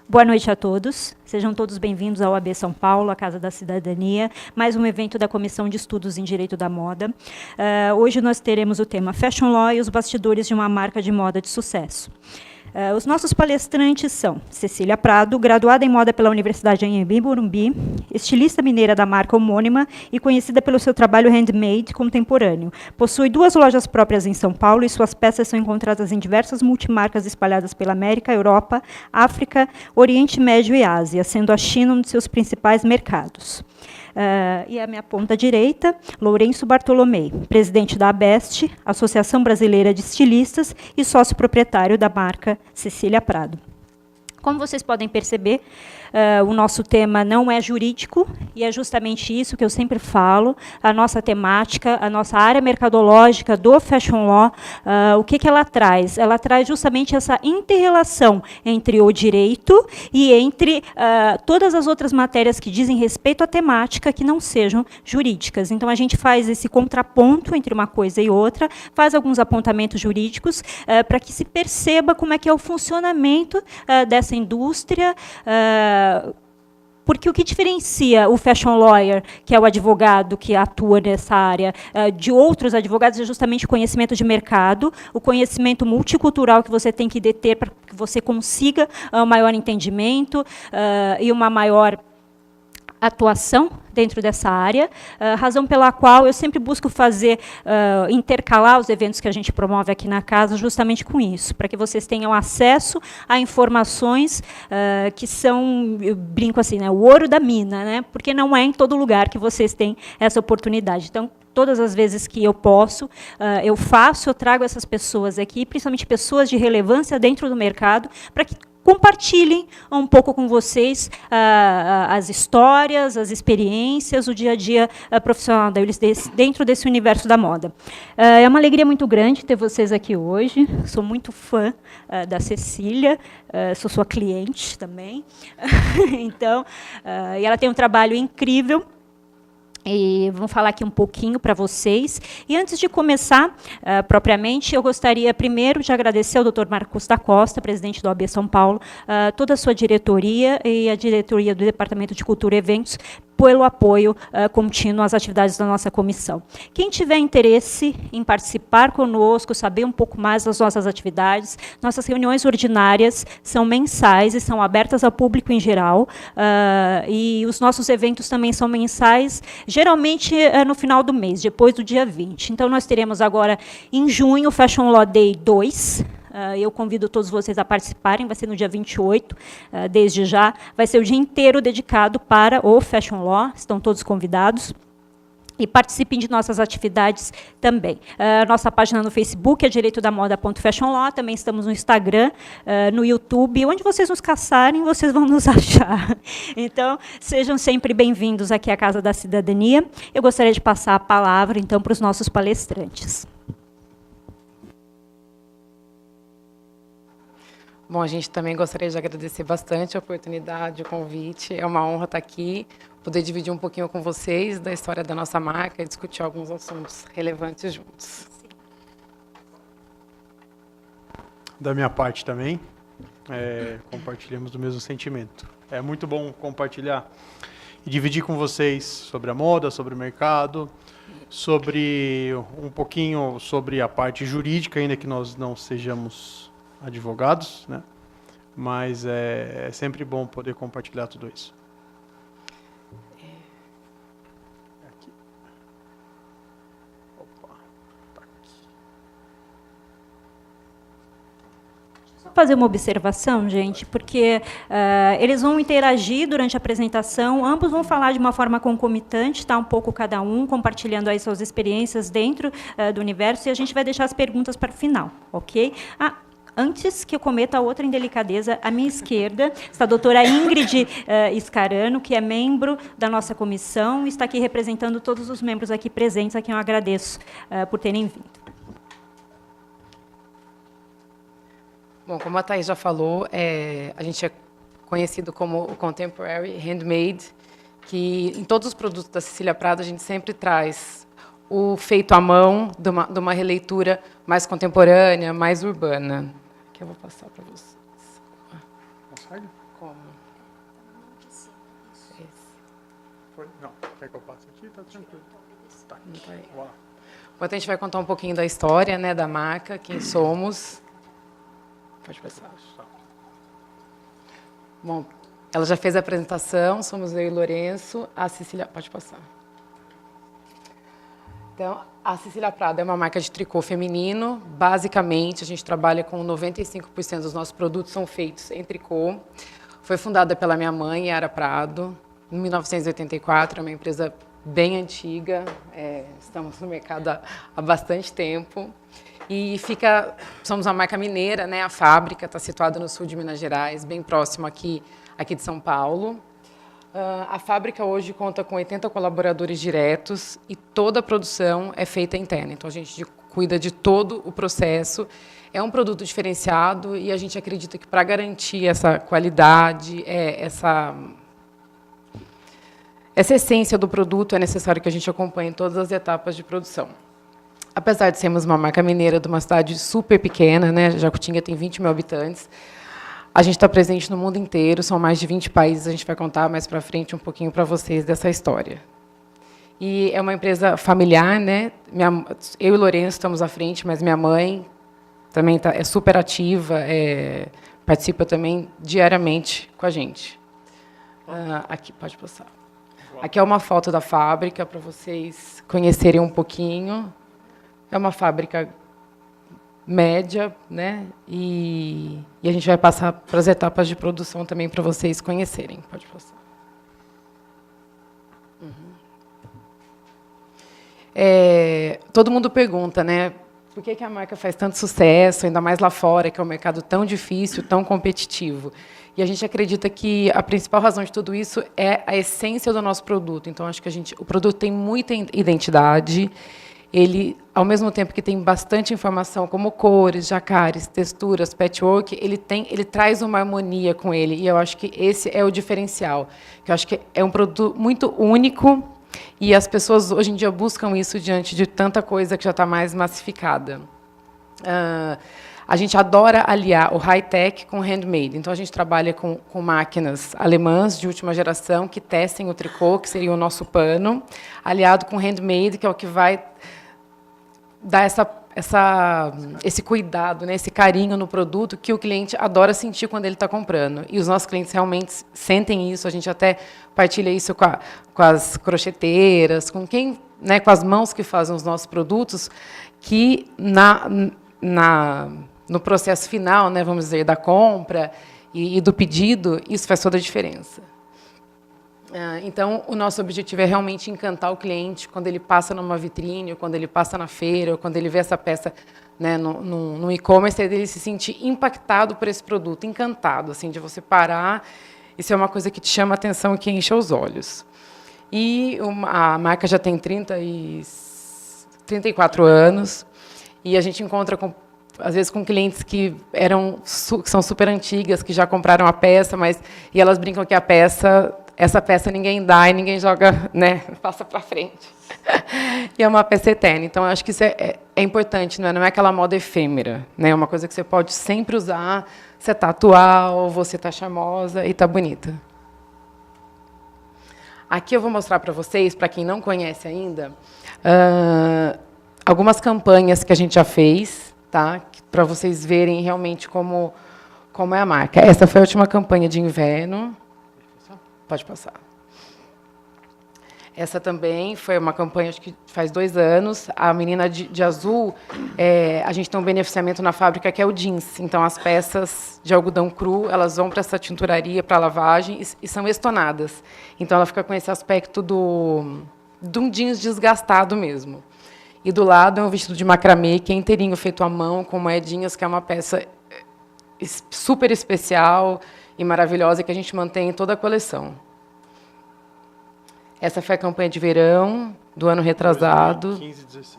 Boa noite a todos. Sejam todos bem-vindos ao AB São Paulo, a Casa da Cidadania, mais um evento da Comissão de Estudos em Direito da Moda. Hoje nós teremos o tema Fashion Law e os bastidores de uma marca de moda de sucesso. Os nossos palestrantes são Cecília Prado, graduada em moda pela Universidade Anhembi Morumbi, estilista mineira da marca homônima e conhecida pelo seu trabalho handmade contemporâneo. Possui 2 lojas próprias em São Paulo e suas peças são encontradas em diversas multimarcas espalhadas pela América, Europa, África, Oriente Médio e Ásia, sendo a China um de seus principais mercados. E a minha ponta direita, Lourenço Bartolomei, presidente da ABEST, Associação Brasileira de Estilistas, e sócio proprietário da marca Cecília Prado. Como vocês podem perceber, o nosso tema não é jurídico, e é justamente isso que eu sempre falo, a nossa temática, a nossa área mercadológica do Fashion Law, o que ela traz? Ela traz justamente essa inter-relação entre o direito e entre todas as outras matérias que dizem respeito à temática que não sejam jurídicas. Então, a gente faz esse contraponto entre uma coisa e outra, faz alguns apontamentos jurídicos para que se perceba como é que é o funcionamento dessa indústria, porque o que diferencia o fashion lawyer, que é o advogado que atua nessa área, de outros advogados, é justamente o conhecimento de mercado, o conhecimento multicultural que você tem que deter para que você consiga um maior entendimento e uma maior atuação dentro dessa área, razão pela qual eu sempre busco fazer, intercalar os eventos que a gente promove aqui na casa, justamente com isso, para que vocês tenham acesso a informações que são, eu brinco assim, né, o ouro da mina, né, porque não é em todo lugar que vocês têm essa oportunidade. Então, todas as vezes que eu posso, eu faço, eu trago essas pessoas aqui, principalmente pessoas de relevância dentro do mercado, para que compartilhem um pouco com vocês as histórias, as experiências, o dia a dia profissional deles dentro desse universo da moda. É uma alegria muito grande ter vocês aqui hoje. Sou muito fã da Cecília, sou sua cliente também. Então, e ela tem um trabalho incrível. E vamos falar aqui um pouquinho para vocês. E antes de começar, propriamente, eu gostaria primeiro de agradecer ao Dr. Marcos da Costa, presidente do AB São Paulo, toda a sua diretoria e a diretoria do Departamento de Cultura e Eventos, pelo apoio contínuo às atividades da nossa comissão. Quem tiver interesse em participar conosco, saber um pouco mais das nossas atividades, nossas reuniões ordinárias são mensais e são abertas ao público em geral, e os nossos eventos também são mensais, geralmente no final do mês, depois do dia 20. Então, nós teremos agora, em junho, o Fashion Law Day 2, eu convido todos vocês a participarem, vai ser no dia 28, desde já. Vai ser o dia inteiro dedicado para o Fashion Law, estão todos convidados. E participem de nossas atividades também. Nossa página no Facebook é direitodamoda.fashionlaw, também estamos no Instagram, no YouTube, onde vocês nos caçarem, vocês vão nos achar. Então, sejam sempre bem-vindos aqui à Casa da Cidadania. Eu gostaria de passar a palavra, então, para os nossos palestrantes. Bom, a gente também gostaria de agradecer bastante a oportunidade, o convite. É uma honra estar aqui, poder dividir um pouquinho com vocês da história da nossa marca e discutir alguns assuntos relevantes juntos. Da minha parte também, compartilhamos do mesmo sentimento. É muito bom compartilhar e dividir com vocês sobre a moda, sobre o mercado, sobre um pouquinho sobre a parte jurídica, ainda que nós não sejamos advogados, né? Mas é sempre bom poder compartilhar tudo isso. Aqui. Opa, tá aqui. Só fazer uma observação, gente, porque eles vão interagir durante a apresentação, ambos vão falar de uma forma concomitante, tá? Um pouco cada um, compartilhando aí suas experiências dentro do universo, e a gente vai deixar as perguntas para o final, ok? Antes que eu cometa outra indelicadeza, à minha esquerda está a doutora Ingrid Scarano, que é membro da nossa comissão, e está aqui representando todos os membros aqui presentes, a quem eu agradeço por terem vindo. Bom, como a Thaís já falou, a gente é conhecido como o Contemporary Handmade, que em todos os produtos da Cecília Prado a gente sempre traz o feito à mão, de uma releitura mais contemporânea, mais urbana. Que eu vou passar para vocês. Consegue? Como? Foi? Não, quer que eu passe aqui? Tá tranquilo. Tá. Não tá aí. Vamos lá. Enquanto a gente vai contar um pouquinho da história, né, da marca, quem somos. Pode passar. Bom, ela já fez a apresentação, somos eu e Lourenço, a Cecília, pode passar. Então, a Cecília Prado é uma marca de tricô feminino. Basicamente, a gente trabalha com 95% dos nossos produtos são feitos em tricô. Foi fundada pela minha mãe, Yara Prado, em 1984, é uma empresa bem antiga, estamos no mercado há bastante tempo. E somos uma marca mineira, né? A fábrica está situada no sul de Minas Gerais, bem próximo aqui de São Paulo. A fábrica hoje conta com 80 colaboradores diretos e toda a produção é feita interna. Então, a gente cuida de todo o processo. É um produto diferenciado e a gente acredita que, para garantir essa qualidade, essa essência do produto, é necessário que a gente acompanhe todas as etapas de produção. Apesar de sermos uma marca mineira de uma cidade super pequena, né? Jacutinga tem 20 mil habitantes, a gente está presente no mundo inteiro, são mais de 20 países, a gente vai contar mais para frente um pouquinho para vocês dessa história. E é uma empresa familiar, né? Eu e Lourenço estamos à frente, mas minha mãe também é super ativa, participa também diariamente com a gente. Aqui, pode passar. Aqui é uma foto da fábrica, para vocês conhecerem um pouquinho. É uma fábrica média, né? E a gente vai passar para as etapas de produção também para vocês conhecerem. Pode passar. Todo mundo pergunta, né? Por que a marca faz tanto sucesso, ainda mais lá fora, que é um mercado tão difícil, tão competitivo? E a gente acredita que a principal razão de tudo isso é a essência do nosso produto. Então, acho que o produto tem muita identidade. Ele, ao mesmo tempo que tem bastante informação, como cores, jacares, texturas, patchwork, ele traz uma harmonia com ele. E eu acho que esse é o diferencial. Eu acho que é um produto muito único e as pessoas, hoje em dia, buscam isso diante de tanta coisa que já está mais massificada. A gente adora aliar o high-tech com o handmade. Então, a gente trabalha com máquinas alemãs de última geração que tecem o tricô, que seria o nosso pano, aliado com handmade, que é o que vai dar esse cuidado, né, esse carinho no produto que o cliente adora sentir quando ele está comprando. E os nossos clientes realmente sentem isso. A gente até partilha isso com as crocheteiras, com quem, né, com as mãos que fazem os nossos produtos, que no processo final, né, vamos dizer, da compra e do pedido, isso faz toda a diferença. Então, o nosso objetivo é realmente encantar o cliente quando ele passa numa vitrine, ou quando ele passa na feira, ou quando ele vê essa peça, né, no e-commerce, ele se sentir impactado por esse produto, encantado, assim, de você parar. Isso é uma coisa que te chama a atenção e que enche os olhos. E a marca já tem 34 anos, e a gente encontra, às vezes, com clientes que são super antigas, que já compraram a peça, e elas brincam que essa peça ninguém dá e ninguém joga, né, passa para frente. E é uma peça eterna. Então, eu acho que isso é importante, não é aquela moda efêmera, né? É uma coisa que você pode sempre usar, você está atual, você está charmosa e está bonita. Aqui eu vou mostrar para vocês, para quem não conhece ainda, algumas campanhas que a gente já fez, tá? Para vocês verem realmente como é a marca. Essa foi a última campanha de inverno. Pode passar. Essa também foi uma campanha, acho que faz 2 anos. A menina de azul, a gente tem um beneficiamento na fábrica que é o jeans. Então, as peças de algodão cru, elas vão para essa tinturaria, para lavagem, e são estonadas. Então, ela fica com esse aspecto de um jeans desgastado mesmo. E do lado é um vestido de macramê, que é inteirinho, feito à mão, com moedinhas, que é uma peça super especial e maravilhosa, que a gente mantém em toda a coleção. Essa foi a campanha de verão do ano retrasado. 2015,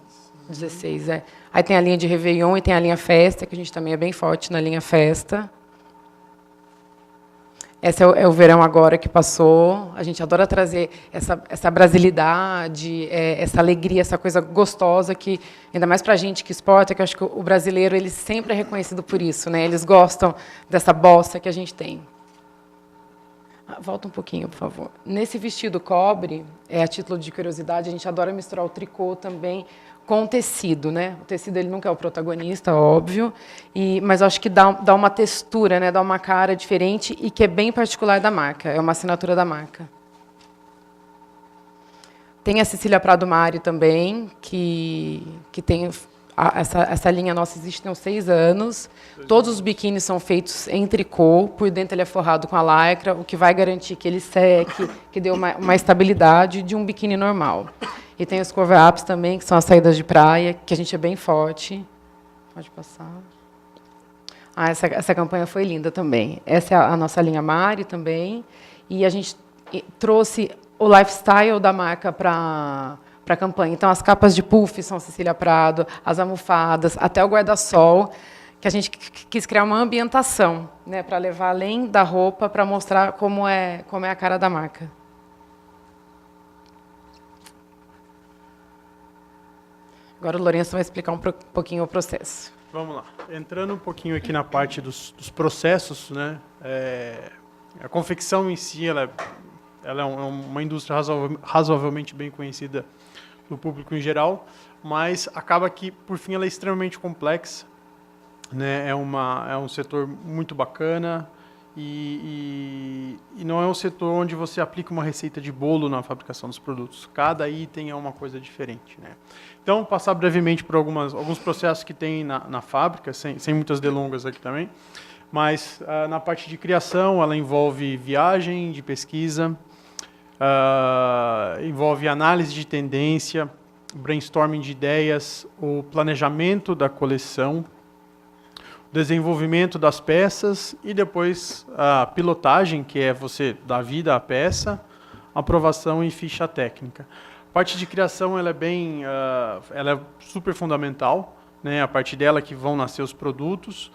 16, é. Aí tem a linha de Réveillon e tem a linha Festa, que a gente também é bem forte na linha Festa. Esse é o verão agora que passou. A gente adora trazer essa brasilidade, essa alegria, essa coisa gostosa, que, ainda mais para a gente que exporta, que eu acho que o brasileiro ele sempre é reconhecido por isso, né? Eles gostam dessa bossa que a gente tem. Volta um pouquinho, por favor. Nesse vestido cobre, a título de curiosidade, a gente adora misturar o tricô também com o tecido, né? O tecido ele nunca é o protagonista, óbvio, mas eu acho que dá uma textura, né? Dá uma cara diferente e que é bem particular da marca. É uma assinatura da marca. Tem a Cecília Prado Mari também, que tem essa linha nossa existe há uns 6 anos. Todos os biquínis são feitos em tricô, por dentro ele é forrado com a lycra, o que vai garantir que ele seque, que dê uma estabilidade de um biquíni normal. E tem os cover-ups também, que são as saídas de praia, que a gente é bem forte. Pode passar. Essa campanha foi linda também. Essa é a nossa linha Mari também. E a gente trouxe o lifestyle da marca para a campanha. Então, as capas de puff são Cecília Prado, as almofadas, até o guarda-sol, que a gente quis criar uma ambientação, né, para levar além da roupa, para mostrar como é a cara da marca. Agora o Lourenço vai explicar um pouquinho o processo. Vamos lá. Entrando um pouquinho aqui na parte dos processos, né? A confecção em si, ela é uma indústria razoavelmente bem conhecida do público em geral, mas acaba que, por fim, ela é extremamente complexa, né? É um setor muito bacana e não é um setor onde você aplica uma receita de bolo na fabricação dos produtos. Cada item é uma coisa diferente, né? Então, passar brevemente por alguns processos que tem na fábrica, sem muitas delongas aqui também, mas na parte de criação, ela envolve viagem de pesquisa, envolve análise de tendência, brainstorming de ideias, o planejamento da coleção, o desenvolvimento das peças e depois a pilotagem, que é você dar vida à peça, aprovação e ficha técnica. A parte de criação ela é super fundamental, né? A partir dela que vão nascer os produtos.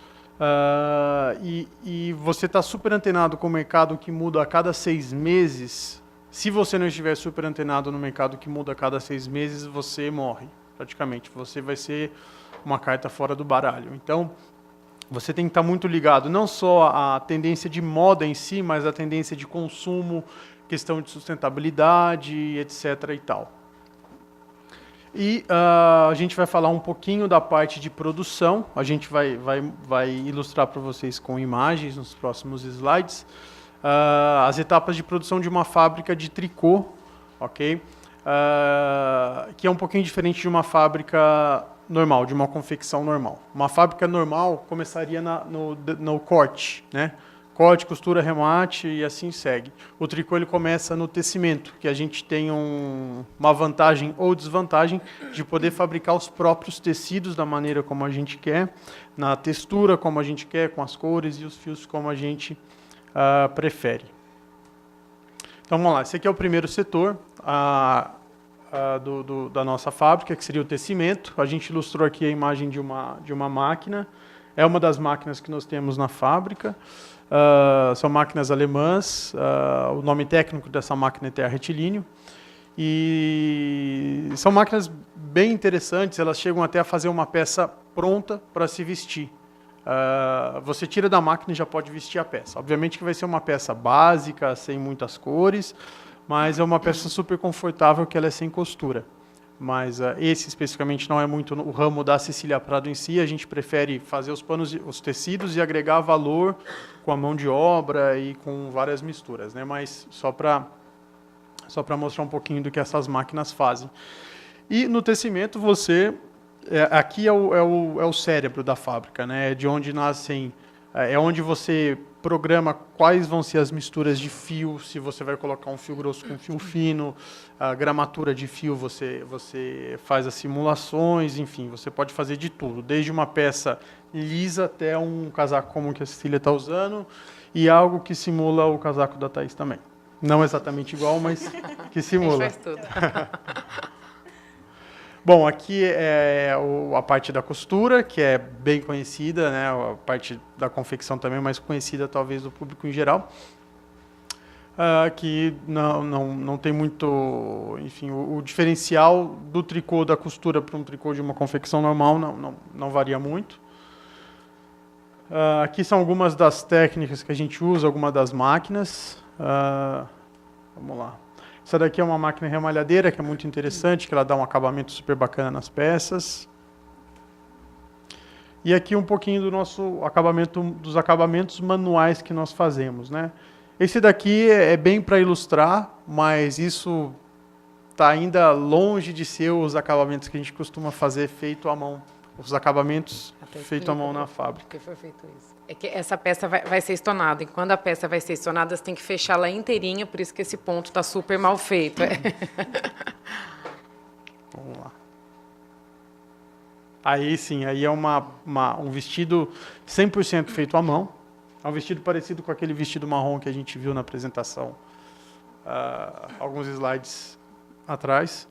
E você está super antenado com o mercado que muda a cada 6 meses. Se você não estiver super antenado no mercado que muda a cada 6 meses, você morre, praticamente. Você vai ser uma carta fora do baralho. Então, você tem que estar muito ligado, não só à tendência de moda em si, mas à tendência de consumo, questão de sustentabilidade, etc. e tal. E a gente vai falar um pouquinho da parte de produção. A gente vai ilustrar para vocês com imagens nos próximos slides. As etapas de produção de uma fábrica de tricô, ok? Que é um pouquinho diferente de uma fábrica normal, de uma confecção normal. Uma fábrica normal começaria no corte, né? Corte, costura, remate e assim segue. O tricô ele começa no tecimento, que a gente tem uma vantagem ou desvantagem de poder fabricar os próprios tecidos da maneira como a gente quer, na textura como a gente quer, com as cores e os fios como a gente prefere. Então vamos lá, esse aqui é o primeiro setor da nossa fábrica, que seria o tecimento. A gente ilustrou aqui a imagem de uma máquina. É uma das máquinas que nós temos na fábrica. São máquinas alemãs. O nome técnico dessa máquina é terra retilíneo. E são máquinas bem interessantes. Elas chegam até a fazer uma peça pronta para se vestir. Você tira da máquina e já pode vestir a peça. Obviamente que vai ser uma peça básica, sem muitas cores, mas é uma peça super confortável que ela é sem costura. Mas esse especificamente não é muito o ramo da Cecília Prado em si. A gente prefere fazer os panos, os tecidos e agregar valor com a mão de obra e com várias misturas, né? Mas só para mostrar um pouquinho do que essas máquinas fazem. E no tecimento aqui é o cérebro da fábrica, né? É de onde nascem, é onde você programa quais vão ser as misturas de fio, se você vai colocar um fio grosso com fio fino, a gramatura de fio, você faz as simulações, enfim, você pode fazer de tudo, desde uma peça lisa até um casaco como que a Cecília está usando, e algo que simula o casaco da Thaís também. Não exatamente igual, mas que simula. A gente faz tudo. Bom, aqui é a parte da costura, que é bem conhecida, né? A parte da confecção também mais conhecida, talvez, do público em geral. Que não tem muito... Enfim, o diferencial do tricô da costura para um tricô de uma confecção normal não varia muito. Aqui são algumas das técnicas que a gente usa, algumas das máquinas. Vamos lá. Essa daqui é uma máquina remalhadeira, que é muito interessante, que ela dá um acabamento super bacana nas peças. E aqui um pouquinho do nosso acabamento, dos acabamentos manuais que nós fazemos, né? Esse daqui é bem para ilustrar, mas isso está ainda longe de ser os acabamentos que a gente costuma fazer feito à mão. Os acabamentos feitos à mão na fábrica. Por que foi feito isso? É que essa peça vai ser estonada, e quando a peça vai ser estonada, você tem que fechar ela inteirinha, por isso que esse ponto está super mal feito. Vamos lá. Aí sim, aí é um vestido 100% feito à mão. É um vestido parecido com aquele vestido marrom que a gente viu na apresentação, alguns slides atrás.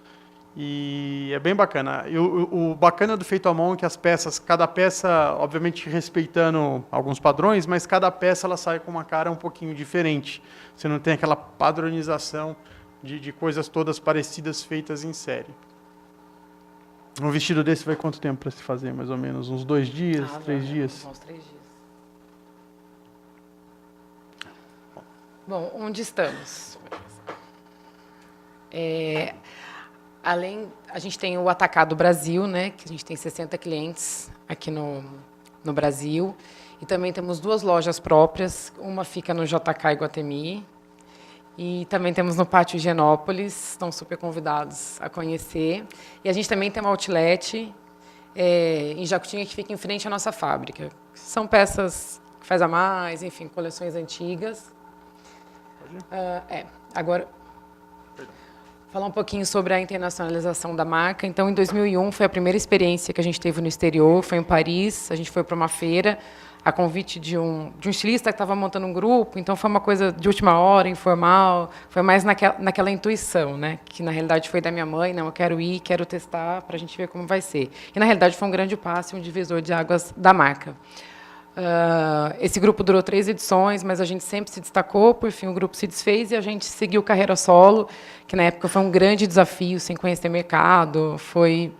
E é bem bacana. E o bacana do feito à mão é que as peças, cada peça, obviamente respeitando alguns padrões, mas cada peça ela sai com uma cara um pouquinho diferente. Você não tem aquela padronização de coisas todas parecidas feitas em série. Um vestido desse vai quanto tempo para se fazer, mais ou menos? Uns 2 dias, 3 dias? Uns 3 dias. Bom, onde estamos? A gente tem o Atacado Brasil, né, que a gente tem 60 clientes aqui no Brasil. E também temos 2 lojas próprias. Uma fica no JK Iguatemi. E também temos no Pátio Higienópolis. Estão super convidados a conhecer. E a gente também tem uma outlet em Jacutinga, que fica em frente à nossa fábrica. São peças que faz a mais, enfim, coleções antigas. Agora, falar um pouquinho sobre a internacionalização da marca. Então, em 2001, foi a primeira experiência que a gente teve no exterior, foi em Paris. A gente foi para uma feira, a convite de um estilista que estava montando um grupo. Então, foi uma coisa de última hora, informal. Foi mais naquela intuição, né? Que, na realidade, foi da minha mãe. Não, eu quero ir, quero testar, para a gente ver como vai ser. E, na realidade, foi um grande passo, um divisor de águas da marca. Esse grupo durou 3 edições, mas a gente sempre se destacou. Por fim, o grupo se desfez e a gente seguiu carreira solo, que na época foi um grande desafio, sem conhecer mercado. Foi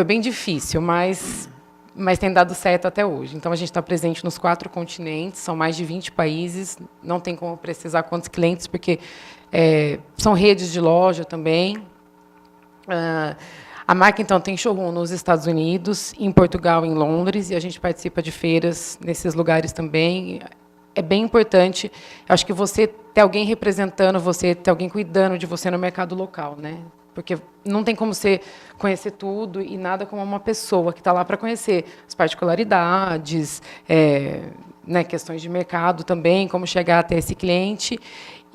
bem difícil, mas tem dado certo até hoje. Então, a gente está presente nos 4 continentes, são mais de 20 países. Não tem como precisar quantos clientes, porque são redes de loja também. A marca, então, tem showroom nos Estados Unidos, em Portugal, em Londres, e a gente participa de feiras nesses lugares também. É bem importante, eu acho que você ter alguém representando você, ter alguém cuidando de você no mercado local, né? Porque não tem como você conhecer tudo e nada como uma pessoa que está lá para conhecer as particularidades, né, questões de mercado também, como chegar até esse cliente.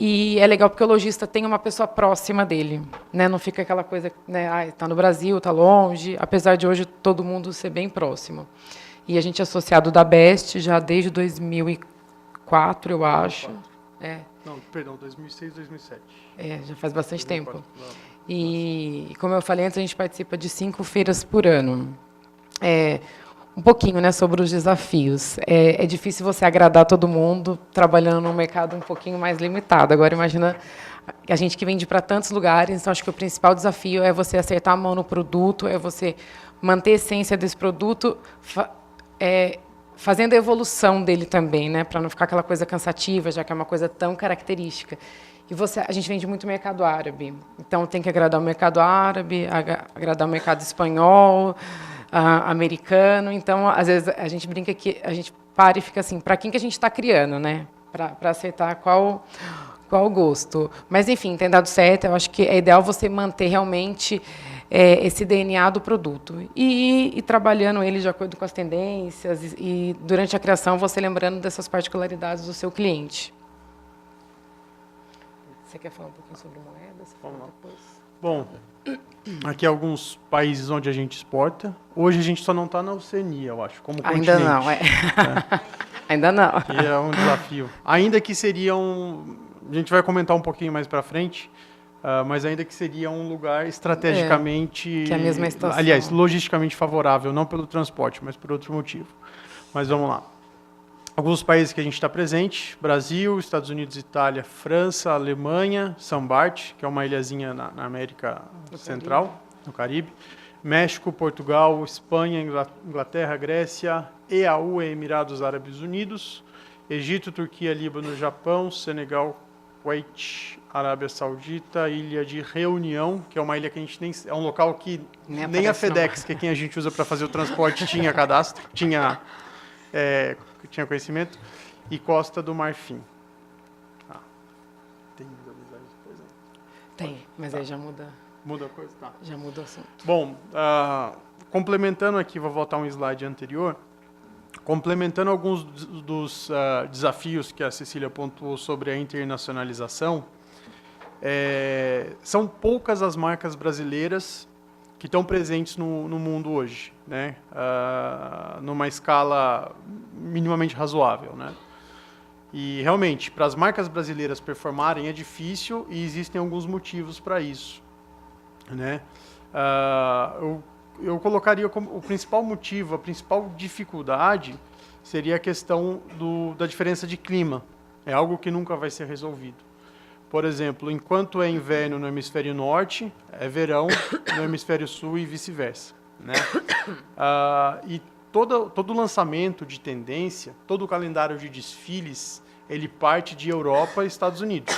E é legal porque o lojista tem uma pessoa próxima dele, né? Não fica aquela coisa, né? Está no Brasil, está longe, apesar de hoje todo mundo ser bem próximo. E a gente é associado da Best já desde 2004, eu acho. Não, perdão, 2006, 2007. Já faz bastante tempo. E, como eu falei antes, a gente participa de 5 feiras por ano. Um pouquinho, né, sobre os desafios. É difícil você agradar todo mundo trabalhando num mercado um pouquinho mais limitado. Agora, imagina a gente que vende para tantos lugares, então acho que o principal desafio é você acertar a mão no produto, é você manter a essência desse produto, fazendo a evolução dele também, né, para não ficar aquela coisa cansativa, já que é uma coisa tão característica. E a gente vende muito mercado árabe, então tem que agradar o mercado árabe, agradar o mercado espanhol, americano. Então, às vezes, a gente brinca que a gente para e fica assim, para quem que a gente está criando, né? Para acertar qual o gosto. Mas, enfim, tem dado certo. Eu acho que é ideal você manter realmente esse DNA do produto. E trabalhando ele de acordo com as tendências e, durante a criação, você lembrando dessas particularidades do seu cliente. Você quer falar um pouquinho sobre moedas? Vamos lá. Bom, aqui alguns países onde a gente exporta. Hoje a gente só não está na Oceania, eu acho, como continente. Ainda não, Ainda não. E é um desafio. Ainda que seria a gente vai comentar um pouquinho mais para frente, mas ainda que seria um lugar estrategicamente... que é a mesma estação. Aliás, logisticamente favorável, não pelo transporte, mas por outro motivo. Mas vamos lá. Alguns países que a gente está presente: Brasil, Estados Unidos, Itália, França, Alemanha, São Bart, que é uma ilhazinha na América Central, no Caribe, México, Portugal, Espanha, Inglaterra, Grécia, EAU, Emirados Árabes Unidos, Egito, Turquia, Líbano, Japão, Senegal, Kuwait, Arábia Saudita, ilha de Reunião, que é uma ilha que a gente nem... É um local que nem a FedEx, que é quem a gente usa para fazer o transporte, tinha cadastro, tinha conhecimento, e Costa do Marfim. Tem visualizações depois aí? Tem, mas aí já muda. Muda a coisa? Tá. Já muda o assunto. Bom, complementando aqui, vou voltar um slide anterior, complementando alguns dos desafios que a Cecília pontuou sobre a internacionalização, são poucas as marcas brasileiras que estão presentes no mundo hoje, né? Numa escala minimamente razoável, né? E realmente, para as marcas brasileiras performarem é difícil e existem alguns motivos para isso, né? Eu colocaria como o principal motivo, a principal dificuldade seria a questão da diferença de clima. É algo que nunca vai ser resolvido. Por exemplo, enquanto é inverno no hemisfério norte, é verão no hemisfério sul e vice-versa, né? E todo lançamento de tendência, todo o calendário de desfiles, ele parte de Europa e Estados Unidos.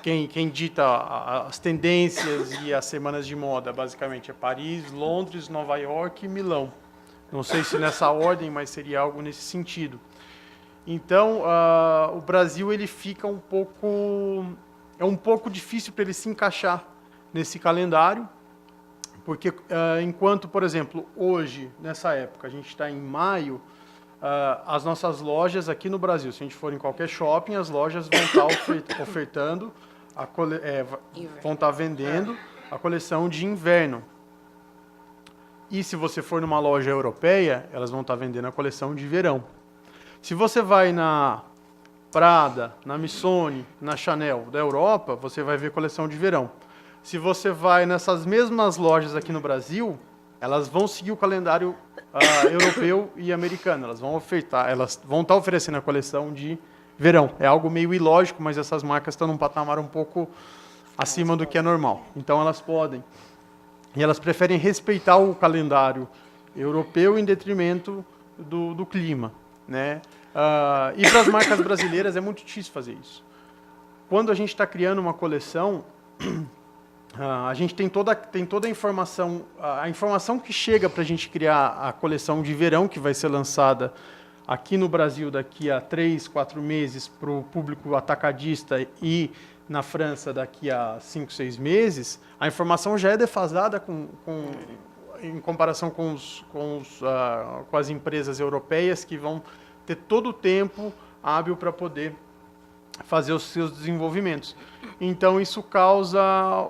Quem dita as tendências e as semanas de moda, basicamente, é Paris, Londres, Nova York e Milão. Não sei se nessa ordem, mas seria algo nesse sentido. Então, o Brasil ele fica um pouco difícil para ele se encaixar nesse calendário, porque enquanto, por exemplo, hoje, nessa época, a gente está em maio, as nossas lojas aqui no Brasil, se a gente for em qualquer shopping, as lojas vão estar ofertando, vão estar vendendo a coleção de inverno. E se você for numa loja europeia, elas vão estar vendendo a coleção de verão. Se você vai na Prada, na Missoni, na Chanel da Europa, você vai ver coleção de verão. Se você vai nessas mesmas lojas aqui no Brasil, elas vão seguir o calendário europeu e americano. Elas vão estar oferecendo a coleção de verão. É algo meio ilógico, mas essas marcas estão num patamar um pouco acima do que é normal. Então elas podem. E elas preferem respeitar o calendário europeu em detrimento do clima, né? E para as marcas brasileiras é muito difícil fazer isso. Quando a gente está criando uma coleção, a gente tem toda a informação, a informação que chega para a gente criar a coleção de verão, que vai ser lançada aqui no Brasil daqui a 3, 4 meses para o público atacadista e na França daqui a 5, 6 meses, a informação já é defasada em comparação com as empresas europeias que vão ter todo o tempo hábil para poder fazer os seus desenvolvimentos. Então, isso causa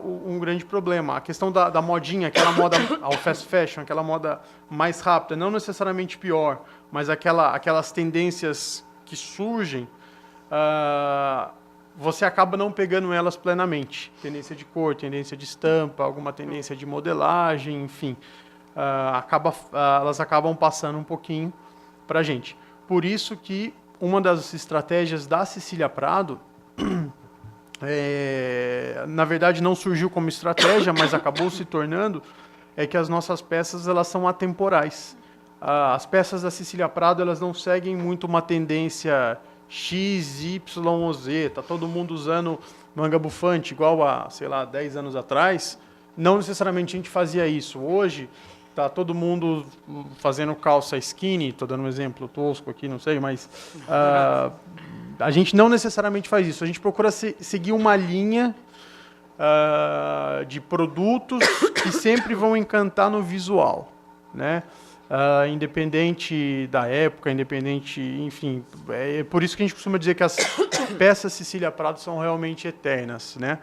um grande problema. A questão da modinha, aquela moda, ao fast fashion, aquela moda mais rápida, não necessariamente pior, mas aquelas tendências que surgem, você acaba não pegando elas plenamente. Tendência de cor, tendência de estampa, alguma tendência de modelagem, enfim. Elas acabam passando um pouquinho para a gente. Por isso que uma das estratégias da Cecília Prado, na verdade não surgiu como estratégia, mas acabou se tornando, é que as nossas peças elas são atemporais. As peças da Cecília Prado elas não seguem muito uma tendência X, Y ou Z. Está todo mundo usando manga bufante igual a, sei lá, 10 anos atrás. Não necessariamente a gente fazia isso. Hoje está todo mundo fazendo calça skinny, estou dando um exemplo tosco aqui, não sei, mas a gente não necessariamente faz isso. A gente procura seguir uma linha de produtos que sempre vão encantar no visual, né? Independente da época, independente, enfim. É por isso que a gente costuma dizer que as peças Cecília Prado são realmente eternas, né?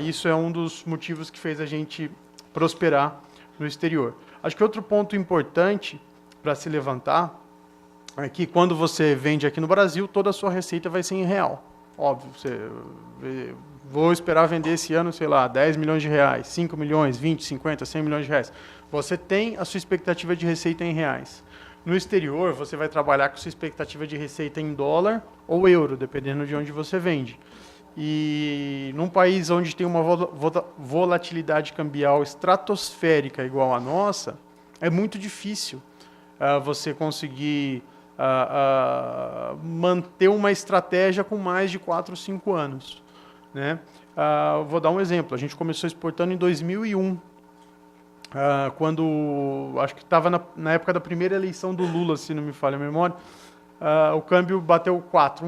Isso é um dos motivos que fez a gente prosperar no exterior. Acho que outro ponto importante para se levantar é que quando você vende aqui no Brasil, toda a sua receita vai ser em real. Óbvio, vou esperar vender esse ano, sei lá, 10 milhões de reais, 5 milhões, 20, 50, 100 milhões de reais. Você tem a sua expectativa de receita em reais. No exterior, você vai trabalhar com a sua expectativa de receita em dólar ou euro, dependendo de onde você vende. E num país onde tem uma volatilidade cambial estratosférica igual a nossa, é muito difícil você conseguir manter uma estratégia com mais de 4 ou 5 anos. Né? Vou dar um exemplo. A gente começou exportando em 2001, quando, acho que estava na época da primeira eleição do Lula, se não me falha a memória, o câmbio bateu 4.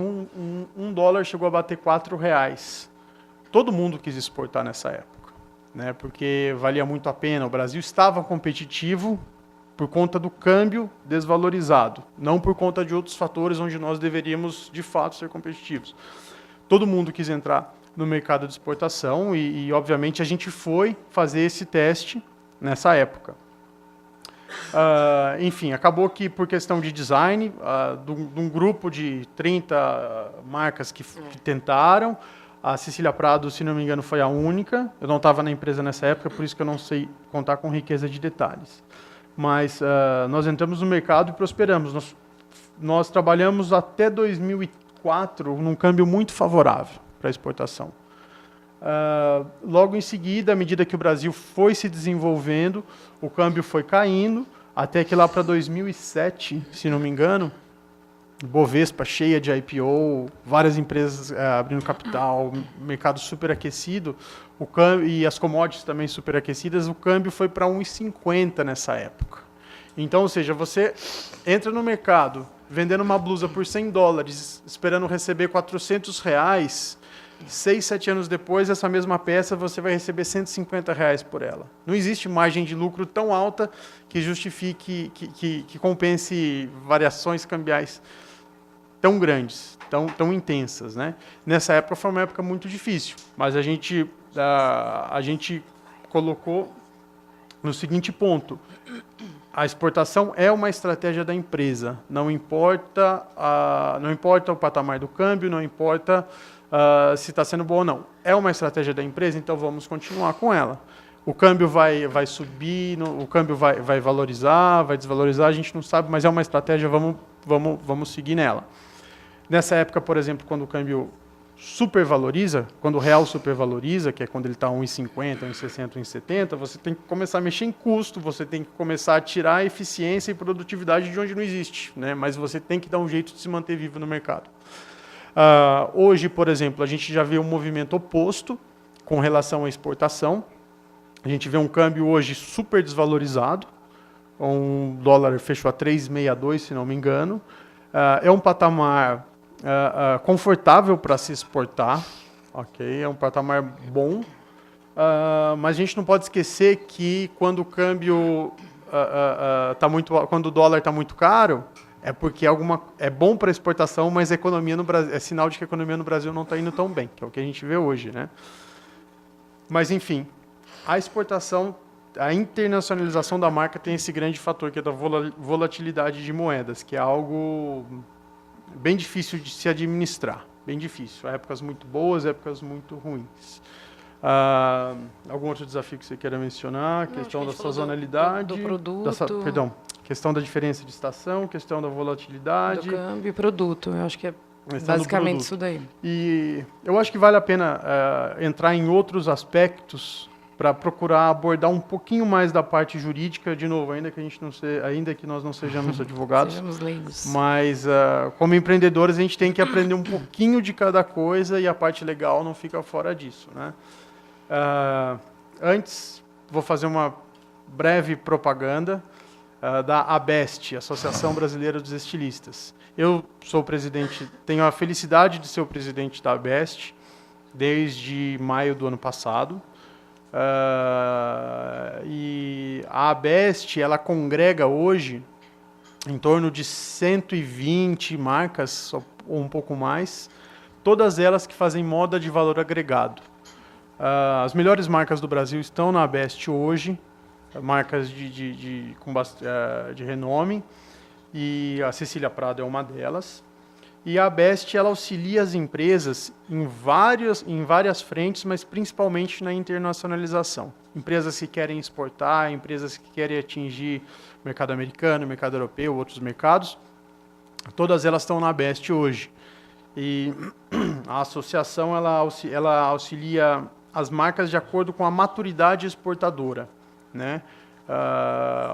Um dólar chegou a bater R$4. Todo mundo quis exportar nessa época, né? Porque valia muito a pena. O Brasil estava competitivo por conta do câmbio desvalorizado, não por conta de outros fatores onde nós deveríamos, de fato, ser competitivos. Todo mundo quis entrar no mercado de exportação e obviamente, a gente foi fazer esse teste nessa época. Enfim, acabou que, por questão de design, de um grupo de 30 marcas que tentaram, a Cecília Prado, se não me engano, foi a única. Eu não estava na empresa nessa época, por isso que eu não sei contar com riqueza de detalhes. Mas nós entramos no mercado e prosperamos. Nós trabalhamos até 2004 num câmbio muito favorável para a exportação. Logo em seguida, à medida que o Brasil foi se desenvolvendo, o câmbio foi caindo, até que lá para 2007, se não me engano, Bovespa cheia de IPO, várias empresas abrindo capital, mercado superaquecido, o câmbio, e as commodities também superaquecidas, o câmbio foi para 1,50 nessa época. Então, ou seja, você entra no mercado vendendo uma blusa por $100, esperando receber R$400, 6, 7 anos depois, essa mesma peça você vai receber R$150 por ela. Não existe margem de lucro tão alta que justifique, que compense variações cambiais tão grandes, tão intensas, né? Nessa época foi uma época muito difícil, mas a gente colocou no seguinte ponto: a exportação é uma estratégia da empresa, não importa o patamar do câmbio, não importa se está sendo bom ou não. É uma estratégia da empresa, então vamos continuar com ela. O câmbio vai subir, o câmbio vai valorizar, vai desvalorizar, a gente não sabe, mas é uma estratégia, vamos seguir nela. Nessa época, por exemplo, quando o câmbio supervaloriza, quando o real supervaloriza, que é quando ele está 1,50, 1,60, 1,70, você tem que começar a mexer em custo, você tem que começar a tirar eficiência e produtividade de onde não existe, né? Mas você tem que dar um jeito de se manter vivo no mercado. Hoje, por exemplo, a gente já vê um movimento oposto com relação à exportação. A gente vê um câmbio hoje super desvalorizado, um dólar fechou a 3,62, se não me engano. É um patamar confortável para se exportar, ok? É um patamar bom, mas a gente não pode esquecer que quando o câmbio quando o dólar está muito caro, é porque é bom para exportação, mas a economia no Brasil, é sinal de que a economia no Brasil não está indo tão bem, que é o que a gente vê hoje, né? Mas enfim, a exportação, a internacionalização da marca tem esse grande fator que é da volatilidade de moedas, que é algo bem difícil de se administrar, bem difícil. Há épocas muito boas, épocas muito ruins. Algum outro desafio que você queira mencionar? Questão da sazonalidade, do produto. Perdão, questão da diferença de estação, questão da volatilidade. Do câmbio e produto, eu acho que é basicamente isso daí. E eu acho que vale a pena entrar em outros aspectos para procurar abordar um pouquinho mais da parte jurídica, de novo, ainda que nós não sejamos advogados, sejamos leigos. Mas como empreendedores a gente tem que aprender um pouquinho de cada coisa e a parte legal não fica fora disso, né? Antes, vou fazer uma breve propaganda da ABEST, Associação Brasileira dos Estilistas. Eu sou presidente, tenho a felicidade de ser o presidente da ABEST desde maio do ano passado. E a ABEST, ela congrega hoje em torno de 120 marcas, ou um pouco mais, todas elas que fazem moda de valor agregado. As melhores marcas do Brasil estão na ABEST hoje, marcas de renome, e a Cecília Prado é uma delas. E a ABEST, ela auxilia as empresas em várias frentes, mas principalmente na internacionalização. Empresas que querem exportar, empresas que querem atingir o mercado americano, o mercado europeu, outros mercados, todas elas estão na ABEST hoje. E a associação ela auxilia as marcas de acordo com a maturidade exportadora, né?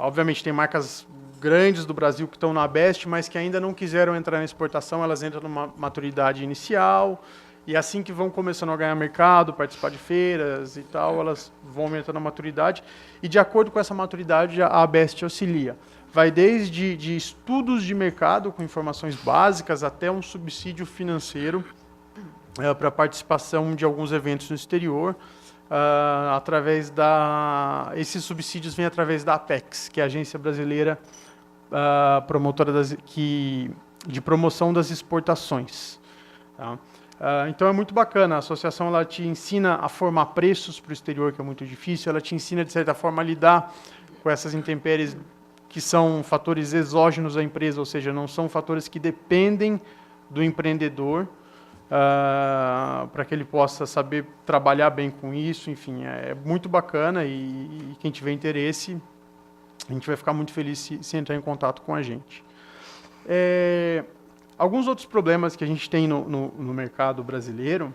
Obviamente tem marcas grandes do Brasil que estão na Best, mas que ainda não quiseram entrar na exportação, elas entram numa maturidade inicial, e assim que vão começando a ganhar mercado, participar de feiras e tal, elas vão aumentando a maturidade, e de acordo com essa maturidade, a Best auxilia. Vai desde de estudos de mercado, com informações básicas, até um subsídio financeiro para a participação de alguns eventos no exterior. Esses subsídios vêm através da Apex, que é a agência brasileira promotora de promoção das exportações. Tá? Então é muito bacana, a associação ela te ensina a formar preços para o exterior, que é muito difícil, ela te ensina, de certa forma, a lidar com essas intempéries que são fatores exógenos à empresa, ou seja, não são fatores que dependem do empreendedor, para que ele possa saber trabalhar bem com isso. Enfim, é muito bacana, e quem tiver interesse, a gente vai ficar muito feliz se entrar em contato com a gente. Alguns outros problemas que a gente tem no mercado brasileiro,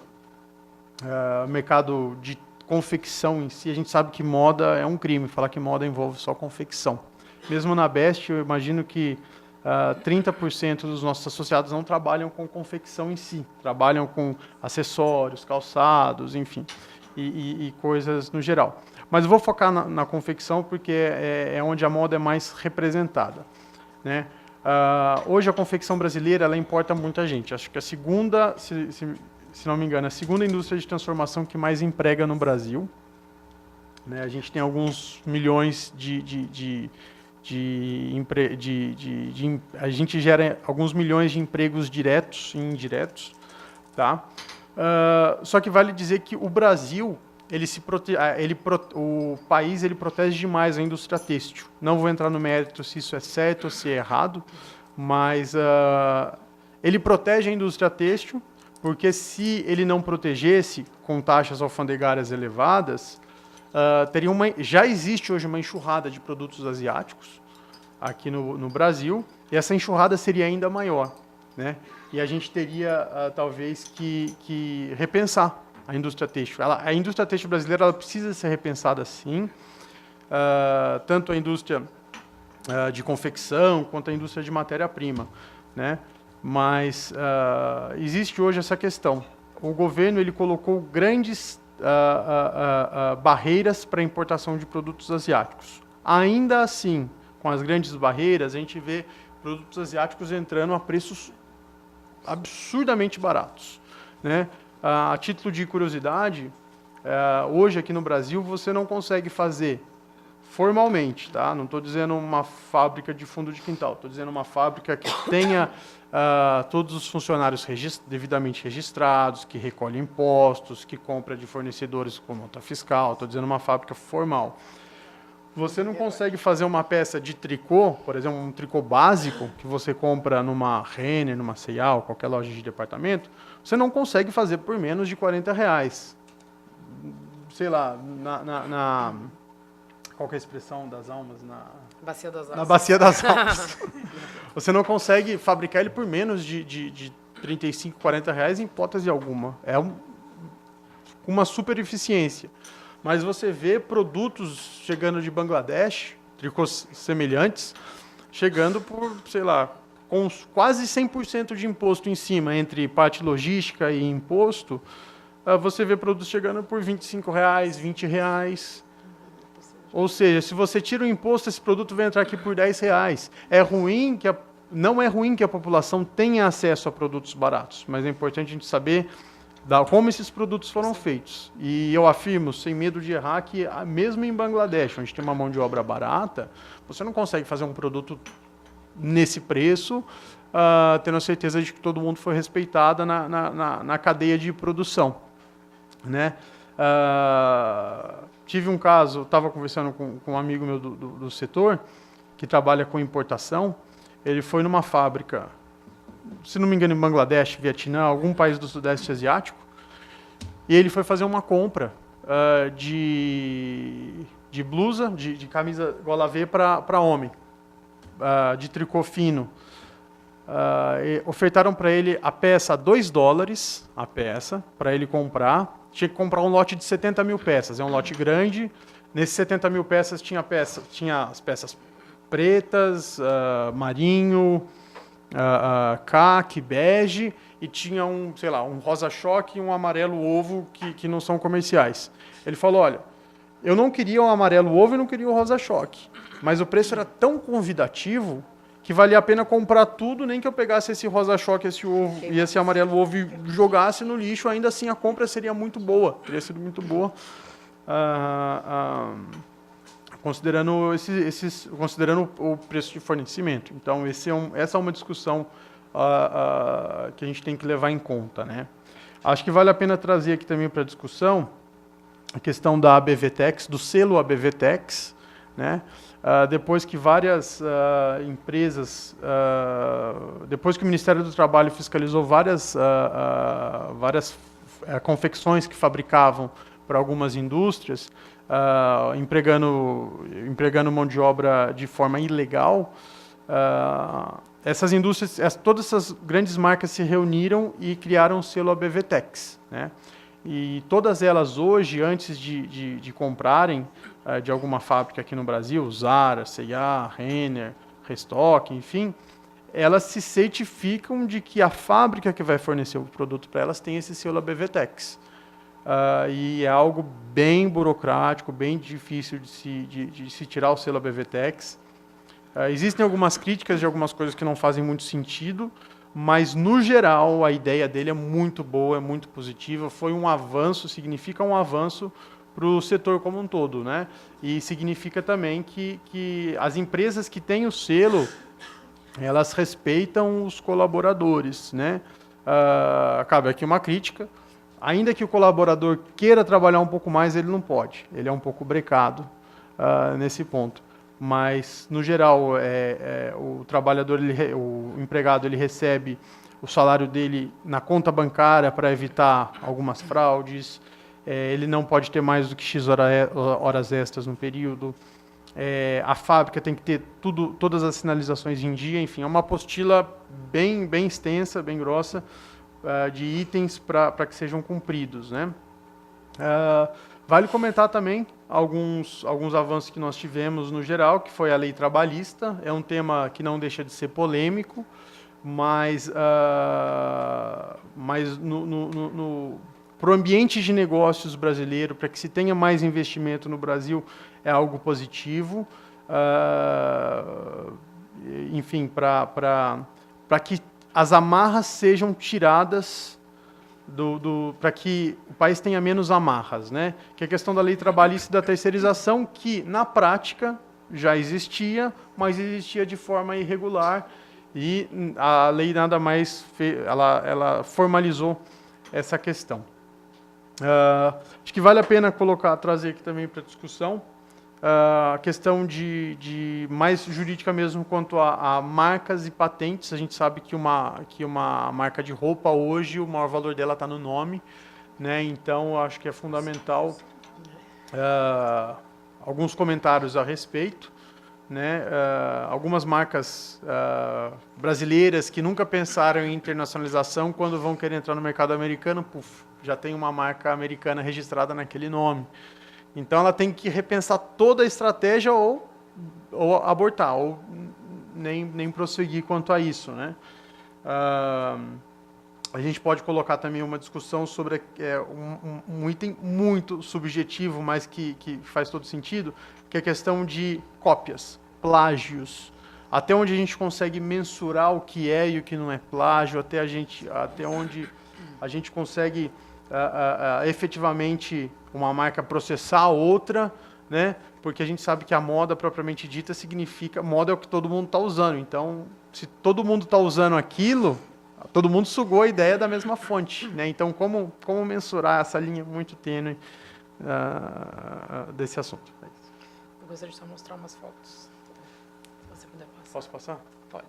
mercado de confecção em si, a gente sabe que moda é um crime, falar que moda envolve só confecção. Mesmo na Best, eu imagino que 30% dos nossos associados não trabalham com confecção em si, trabalham com acessórios, calçados, enfim, e coisas no geral. Mas eu vou focar na confecção porque é onde a moda é mais representada, né? Hoje a confecção brasileira ela importa muita gente. Acho que a segunda, se não me engano, a segunda indústria de transformação que mais emprega no Brasil, né? A gente tem alguns milhões a gente gera alguns milhões de empregos diretos e indiretos, tá? Só que vale dizer que o Brasil, o país ele protege demais a indústria têxtil. Não vou entrar no mérito se isso é certo ou se é errado, mas ele protege a indústria têxtil, porque se ele não protegesse com taxas alfandegárias elevadas, já existe hoje uma enxurrada de produtos asiáticos aqui no Brasil, e essa enxurrada seria ainda maior, né? E a gente teria, talvez, que repensar a indústria têxtil. A indústria têxtil brasileira ela precisa ser repensada, sim, tanto a indústria de confecção quanto a indústria de matéria-prima, né? Mas existe hoje essa questão. O governo ele colocou grandes barreiras para a importação de produtos asiáticos. Ainda assim, com as grandes barreiras, a gente vê produtos asiáticos entrando a preços absurdamente baratos, né? A título de curiosidade, hoje aqui no Brasil você não consegue fazer formalmente, tá? Não estou dizendo uma fábrica de fundo de quintal, estou dizendo uma fábrica que tenha todos os funcionários devidamente registrados, que recolhe impostos, que compra de fornecedores com nota fiscal. Estou dizendo uma fábrica formal. Você não consegue fazer uma peça de tricô, por exemplo, um tricô básico, que você compra numa Renner, numa C&A, ou qualquer loja de departamento, você não consegue fazer por menos de R$40. Sei lá, qual que é a expressão das almas? Bacia das almas. Na Bacia das Almas. Você não consegue fabricar ele por menos de R$35, R$40 em hipótese alguma. É uma super eficiência. Mas você vê produtos chegando de Bangladesh, tricôs semelhantes, chegando por, sei lá, com quase 100% de imposto em cima, entre parte logística e imposto. Você vê produtos chegando por R$25, R$20. Ou seja, se você tira o imposto, esse produto vai entrar aqui por R$10. Não é ruim que a população tenha acesso a produtos baratos, mas é importante a gente saber como esses produtos foram feitos. E eu afirmo, sem medo de errar, que mesmo em Bangladesh, onde tem uma mão de obra barata, você não consegue fazer um produto nesse preço, tendo a certeza de que todo mundo foi respeitado na cadeia de produção, né? Tive um caso, estava conversando com um amigo meu do setor, que trabalha com importação. Ele foi numa fábrica, se não me engano, em Bangladesh, Vietnã, algum país do Sudeste Asiático, e ele foi fazer uma compra de blusa, de camisa gola V para homem, de tricô fino. Ofertaram para ele a peça a $2, a peça, para ele comprar. Tinha que comprar um lote de 70 mil peças, é um lote grande. Nesses 70 mil peças tinha as peças pretas, marinho, caque, bege, e tinha sei lá, um rosa-choque e um amarelo ovo que não são comerciais. Ele falou, olha, eu não queria o amarelo ovo e não queria o rosa-choque, mas o preço era tão convidativo que valia a pena comprar tudo, nem que eu pegasse esse rosa-choque, esse ovo e esse amarelo ovo e jogasse no lixo, ainda assim a compra seria muito boa, teria sido muito boa, considerando considerando o preço de fornecimento. Então, essa é uma discussão que a gente tem que levar em conta, né? Acho que vale a pena trazer aqui também para a discussão a questão da ABVTEX, do selo ABVTEX, né? Depois que várias empresas, depois que o Ministério do Trabalho fiscalizou várias confecções que fabricavam para algumas indústrias, empregando mão de obra de forma ilegal, essas indústrias, todas essas grandes marcas se reuniram e criaram o selo ABVTEX, né? E todas elas hoje, antes de comprarem de alguma fábrica aqui no Brasil, Zara, C&A, Renner, Restock, enfim, elas se certificam de que a fábrica que vai fornecer o produto para elas tem esse selo ABVTEX. E é algo bem burocrático, bem difícil de se tirar o selo ABVTEX. Existem algumas críticas de algumas coisas que não fazem muito sentido, mas, no geral, a ideia dele é muito boa, é muito positiva. Foi um avanço, significa um avanço para o setor como um todo, né? E significa também que as empresas que têm o selo, elas respeitam os colaboradores, né? Cabe aqui uma crítica. Ainda que o colaborador queira trabalhar um pouco mais, ele não pode. Ele é um pouco brecado nesse ponto. Mas, no geral, o trabalhador, o empregado, ele recebe o salário dele na conta bancária para evitar algumas fraudes. Ele não pode ter mais do que X horas extras no período. A fábrica tem que ter todas as sinalizações em dia. Enfim, é uma apostila bem extensa, bem grossa, de itens para que sejam cumpridos, né? Vale comentar também alguns avanços que nós tivemos no geral, que foi a lei trabalhista. É um tema que não deixa de ser polêmico, mas para o ambiente de negócios brasileiro, para que se tenha mais investimento no Brasil, é algo positivo. Enfim, para que as amarras sejam tiradas para que o país tenha menos amarras, né? Que é a questão da lei trabalhista e da terceirização, que na prática já existia, mas existia de forma irregular, e a lei nada mais ela formalizou essa questão. Acho que vale a pena trazer aqui também para discussão a questão de mais jurídica mesmo quanto a marcas e patentes. A gente sabe que uma marca de roupa hoje, o maior valor dela está no nome, né? Então, acho que é fundamental alguns comentários a respeito, né? Algumas marcas brasileiras que nunca pensaram em internacionalização, quando vão querer entrar no mercado americano, já tem uma marca americana registrada naquele nome. Então, ela tem que repensar toda a estratégia ou abortar, ou nem prosseguir quanto a isso, né? A gente pode colocar também uma discussão sobre um item muito subjetivo, mas que faz todo sentido, que é a questão de cópias, plágios. Até onde a gente consegue mensurar o que é e o que não é plágio, até onde a gente consegue efetivamente uma marca processar outra, né? Porque a gente sabe que a moda propriamente dita significa, moda é o que todo mundo está usando. Então, se todo mundo está usando aquilo, todo mundo sugou a ideia da mesma fonte, né? Então, como mensurar essa linha muito tênue desse assunto? Eu gostaria de só mostrar umas fotos. Se você puder passar. Posso passar? Pode.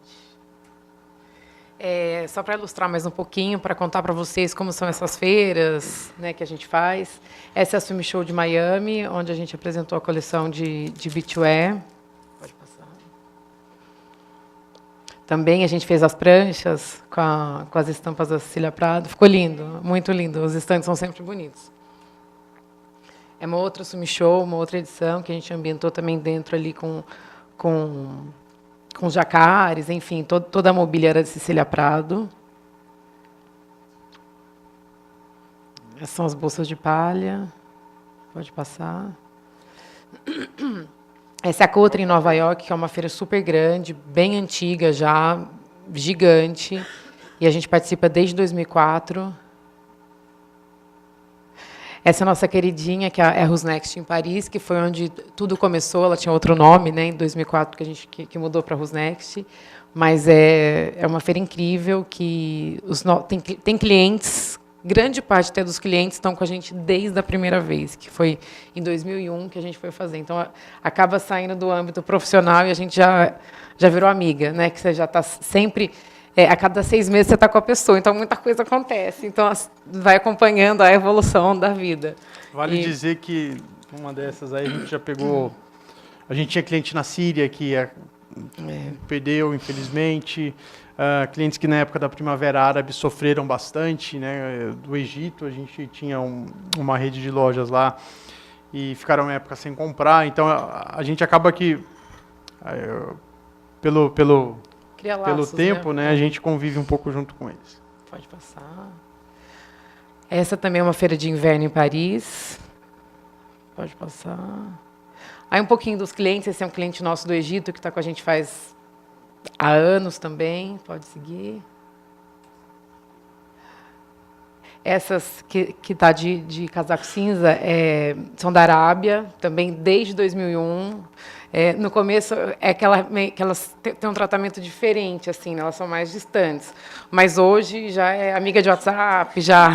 Só para ilustrar mais um pouquinho, para contar para vocês como são essas feiras, né, que a gente faz. Essa é a Swim Show de Miami, onde a gente apresentou a coleção de beachwear. Pode passar. Também a gente fez as pranchas com as estampas da Cecília Prado. Ficou lindo, muito lindo. Os estandes são sempre bonitos. É uma outra Swim Show, uma outra edição, que a gente ambientou também dentro ali com com jacares, enfim, toda a mobília era de Cecília Prado. Essas são as bolsas de palha. Pode passar. Essa é a Cotra, em Nova York, que é uma feira super grande, bem antiga já, gigante. E a gente participa desde 2004. Essa é a nossa queridinha, que é a Rusnext em Paris, que foi onde tudo começou. Ela tinha outro nome, né, em 2004, que a gente mudou para a Rusnext. Mas é uma feira incrível, que tem clientes, grande parte até dos clientes estão com a gente desde a primeira vez, que foi em 2001 que a gente foi fazer. Então, acaba saindo do âmbito profissional e a gente já virou amiga, né, que você já está sempre... a cada 6 meses você está com a pessoa, então muita coisa acontece. Então, vai acompanhando a evolução da vida. Vale dizer que uma dessas aí a gente já pegou... A gente tinha cliente na Síria que perdeu, infelizmente. Clientes que, na época da Primavera Árabe, sofreram bastante, né? Do Egito, a gente tinha uma rede de lojas lá e ficaram, na época, sem comprar. Então, a gente acaba que... Pelo tempo, né, a gente convive um pouco junto com eles. Pode passar. Essa também é uma feira de inverno em Paris. Pode passar. Aí um pouquinho dos clientes. Esse é um cliente nosso do Egito, que está com a gente faz há anos também. Pode seguir. Essas que está de casaco cinza são da Arábia, também desde 2001. No começo, que elas têm um tratamento diferente, assim, né? Elas são mais distantes. Mas hoje já é amiga de WhatsApp, já...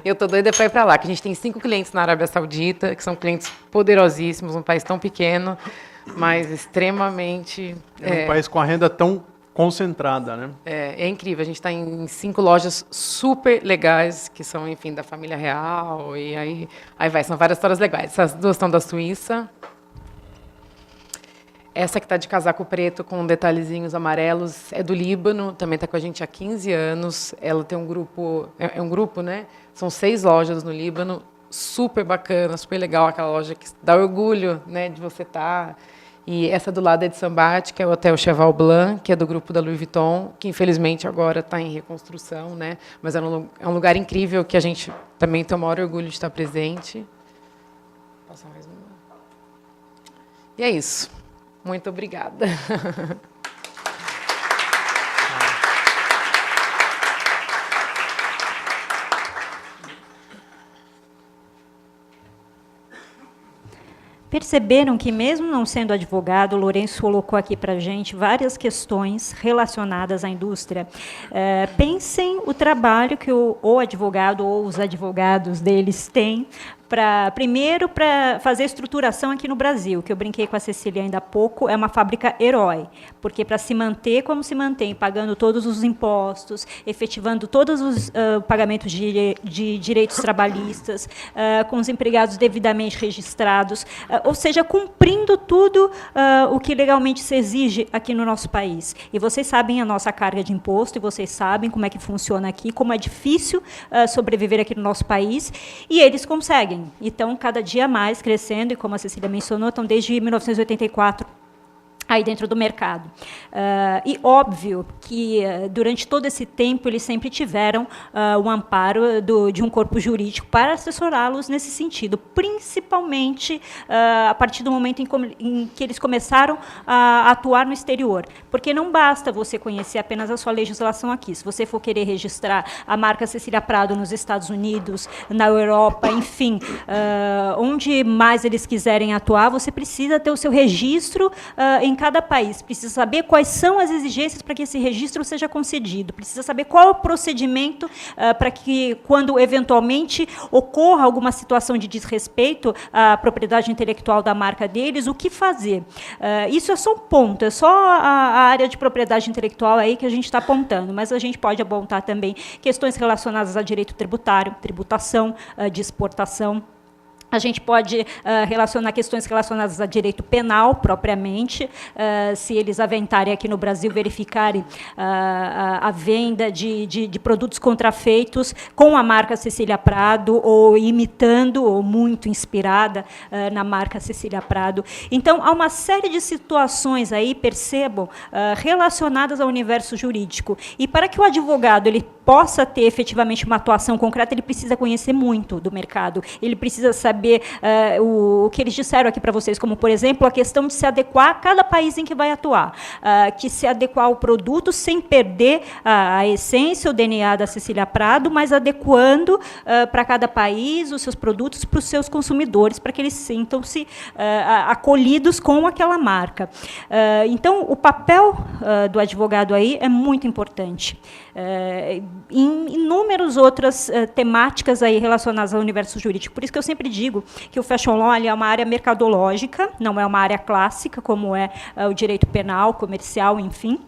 Eu estou doida para ir para lá, que a gente tem 5 clientes na Arábia Saudita, que são clientes poderosíssimos, um país tão pequeno, mas extremamente... um país com a renda tão concentrada, né? É incrível, a gente está em 5 lojas super legais, que são, enfim, da família real, e aí são várias histórias legais. Essas 2 estão da Suíça. Essa que está de casaco preto com detalhezinhos amarelos é do Líbano, também está com a gente há 15 anos. Ela tem um grupo, um grupo, né? São 6 lojas no Líbano, super bacana, super legal, aquela loja que dá orgulho, né, de você estar. E essa do lado é de Sambat, que é o Hotel Cheval Blanc, que é do grupo da Louis Vuitton, que infelizmente agora está em reconstrução, né? Mas é um lugar incrível que a gente também tem o maior orgulho de estar presente. Vou passar mais uma. E é isso. Muito obrigada. Perceberam que, mesmo não sendo advogado, o Lourenço colocou aqui para a gente várias questões relacionadas à indústria. Pensem o trabalho que o advogado ou os advogados deles têm primeiro, para fazer estruturação aqui no Brasil, que eu brinquei com a Cecília ainda há pouco, é uma fábrica herói, porque para se manter como se mantém, pagando todos os impostos, efetivando todos os pagamentos de direitos trabalhistas, com os empregados devidamente registrados, ou seja, cumprindo tudo o que legalmente se exige aqui no nosso país. E vocês sabem a nossa carga de imposto, e vocês sabem como é que funciona aqui, como é difícil sobreviver aqui no nosso país, e eles conseguem. E estão cada dia mais crescendo, e como a Cecília mencionou, estão desde 1984 aí dentro do mercado. E óbvio que, durante todo esse tempo, eles sempre tiveram o amparo de um corpo jurídico para assessorá-los nesse sentido, principalmente a partir do momento em que eles começaram a atuar no exterior. Porque não basta você conhecer apenas a sua legislação aqui. Se você for querer registrar a marca Cecília Prado nos Estados Unidos, na Europa, enfim, onde mais eles quiserem atuar, você precisa ter o seu registro em cada país, precisa saber quais são as exigências para que esse registro seja concedido, precisa saber qual é o procedimento para que, quando eventualmente ocorra alguma situação de desrespeito à propriedade intelectual da marca deles, o que fazer. Isso é só um ponto, é só a área de propriedade intelectual aí que a gente está apontando, mas a gente pode apontar também questões relacionadas a direito tributário, tributação, de exportação, A gente pode relacionar questões relacionadas a direito penal, propriamente, se eles aventarem aqui no Brasil, verificarem a venda de produtos contrafeitos com a marca Cecília Prado, ou imitando, ou muito inspirada na marca Cecília Prado. Então, há uma série de situações aí, percebam, relacionadas ao universo jurídico. E para que o advogado ele possa ter efetivamente uma atuação concreta, ele precisa conhecer muito do mercado, ele precisa saber o que eles disseram aqui para vocês, como, por exemplo, a questão de se adequar a cada país em que vai atuar, que se adequar ao produto sem perder a essência, o DNA da Cecília Prado, mas adequando para cada país os seus produtos para os seus consumidores, para que eles sintam-se acolhidos com aquela marca. Então, o papel do advogado aí é muito importante. Em inúmeras outras temáticas aí relacionadas ao universo jurídico. Por isso que eu sempre digo que o Fashion Law é uma área mercadológica, não é uma área clássica, como é o direito penal, comercial, enfim.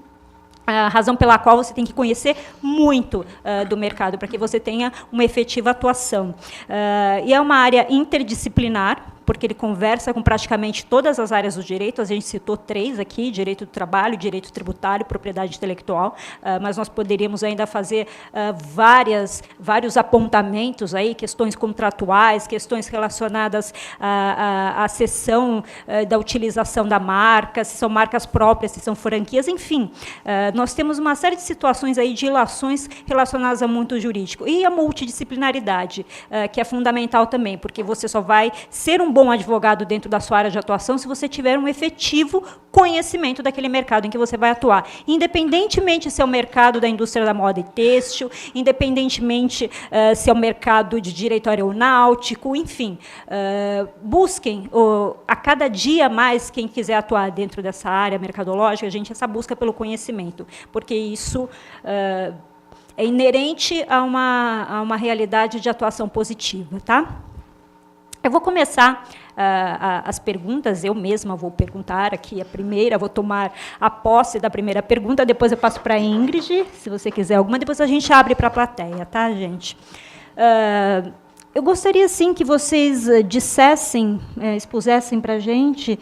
A razão pela qual você tem que conhecer muito do mercado, para que você tenha uma efetiva atuação. E é uma área interdisciplinar, porque ele conversa com praticamente todas as áreas do direito. A gente citou 3 aqui: direito do trabalho, direito tributário, propriedade intelectual, mas nós poderíamos ainda fazer vários apontamentos aí, questões contratuais, questões relacionadas à cessão da utilização da marca, se são marcas próprias, se são franquias, enfim. Nós temos uma série de situações aí de ilações relacionadas ao mundo jurídico. E a multidisciplinaridade, que é fundamental também, porque você só vai ser um bom advogado dentro da sua área de atuação se você tiver um efetivo conhecimento daquele mercado em que você vai atuar. Independentemente se é o mercado da indústria da moda e têxtil, independentemente se é o mercado de direito aeronáutico, enfim. Busquem, a cada dia mais, quem quiser atuar dentro dessa área mercadológica, gente, essa busca pelo conhecimento, porque isso é inerente a uma realidade de atuação positiva, tá? Eu vou começar as perguntas, eu mesma vou perguntar aqui a primeira, vou tomar a posse da primeira pergunta, depois eu passo para a Ingrid, se você quiser alguma, depois a gente abre para a plateia, tá, gente? Eu gostaria, sim, que vocês dissessem, expusessem para a gente